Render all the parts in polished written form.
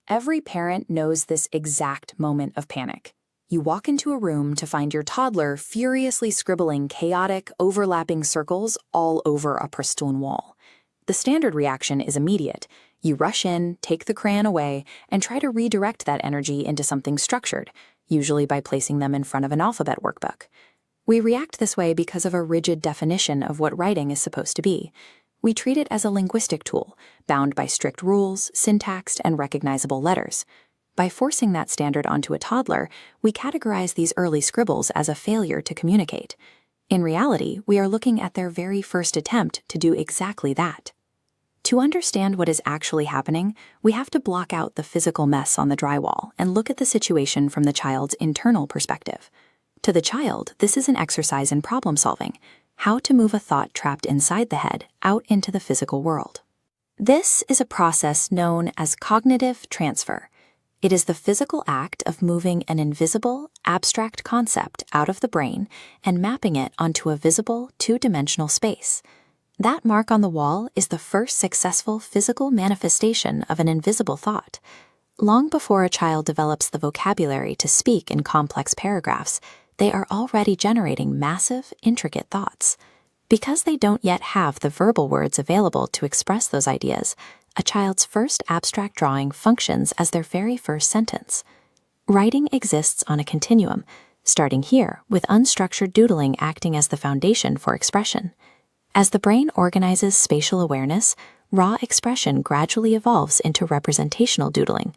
Every parent knows this exact moment of panic. You walk into a room to find your toddler furiously scribbling chaotic, overlapping circles all over a pristine wall. The standard reaction is immediate. You rush in, take the crayon away, and try to redirect that energy into something structured, usually by placing them in front of an alphabet workbook. We react this way because of a rigid definition of what writing is supposed to be. We treat it as a linguistic tool, bound by strict rules, syntax, and recognizable letters. By forcing that standard onto a toddler, we categorize these early scribbles as a failure to communicate. In reality, we are looking at their very first attempt to do exactly that. To understand what is actually happening, we have to block out the physical mess on the drywall and look at the situation from the child's internal perspective. To the child, this is an exercise in problem solving, how to move a thought trapped inside the head out into the physical world. This is a process known as cognitive transfer. It is the physical act of moving an invisible, abstract concept out of the brain and mapping it onto a visible, two-dimensional space. That mark on the wall is the first successful physical manifestation of an invisible thought. Long before a child develops the vocabulary to speak in complex paragraphs, they are already generating massive, intricate thoughts. Because they don't yet have the verbal words available to express those ideas, a child's first abstract drawing functions as their very first sentence. Writing exists on a continuum, starting here with unstructured doodling acting as the foundation for expression. As the brain organizes spatial awareness, raw expression gradually evolves into representational doodling.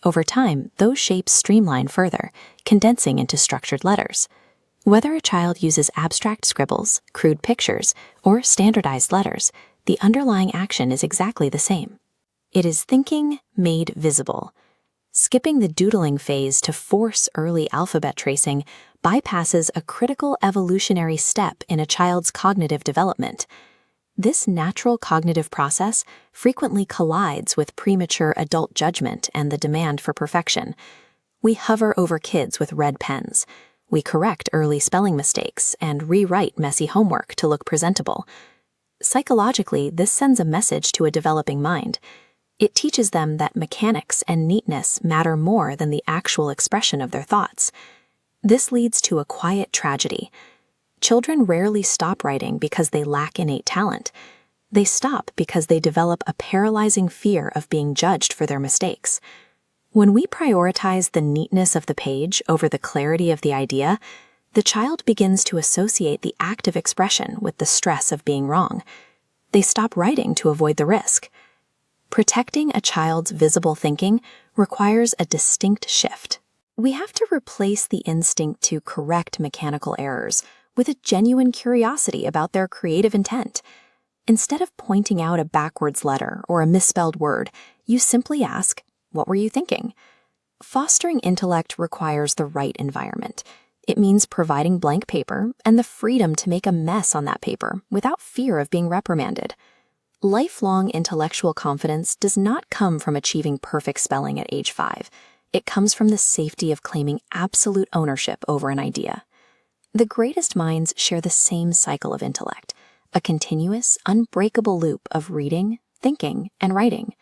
Over time, those shapes streamline further, condensing into structured letters. Whether a child uses abstract scribbles, crude pictures, or standardized letters, the underlying action is exactly the same. It is thinking made visible. Skipping the doodling phase to force early alphabet tracing bypasses a critical evolutionary step in a child's cognitive development. This natural cognitive process frequently collides with premature adult judgment and the demand for perfection. We hover over kids with red pens. We correct early spelling mistakes and rewrite messy homework to look presentable. Psychologically, this sends a message to a developing mind. It teaches them that mechanics and neatness matter more than the actual expression of their thoughts. This leads to a quiet tragedy. Children rarely stop writing because they lack innate talent. They stop because they develop a paralyzing fear of being judged for their mistakes. When we prioritize the neatness of the page over the clarity of the idea, the child begins to associate the act of expression with the stress of being wrong. They stop writing to avoid the risk. Protecting a child's visible thinking requires a distinct shift. We have to replace the instinct to correct mechanical errors with a genuine curiosity about their creative intent. Instead of pointing out a backwards letter or a misspelled word, you simply ask, "What were you thinking?" Fostering intellect requires the right environment. It means providing blank paper and the freedom to make a mess on that paper without fear of being reprimanded. Lifelong intellectual confidence does not come from achieving perfect spelling at age 5. It comes from the safety of claiming absolute ownership over an idea. The greatest minds share the same cycle of intellect, a continuous, unbreakable loop of reading, thinking, and writing.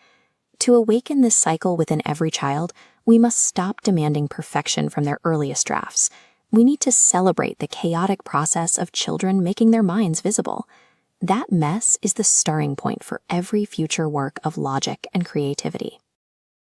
To awaken this cycle within every child, we must stop demanding perfection from their earliest drafts. We need to celebrate the chaotic process of children making their minds visible. That mess is the starting point for every future work of logic and creativity.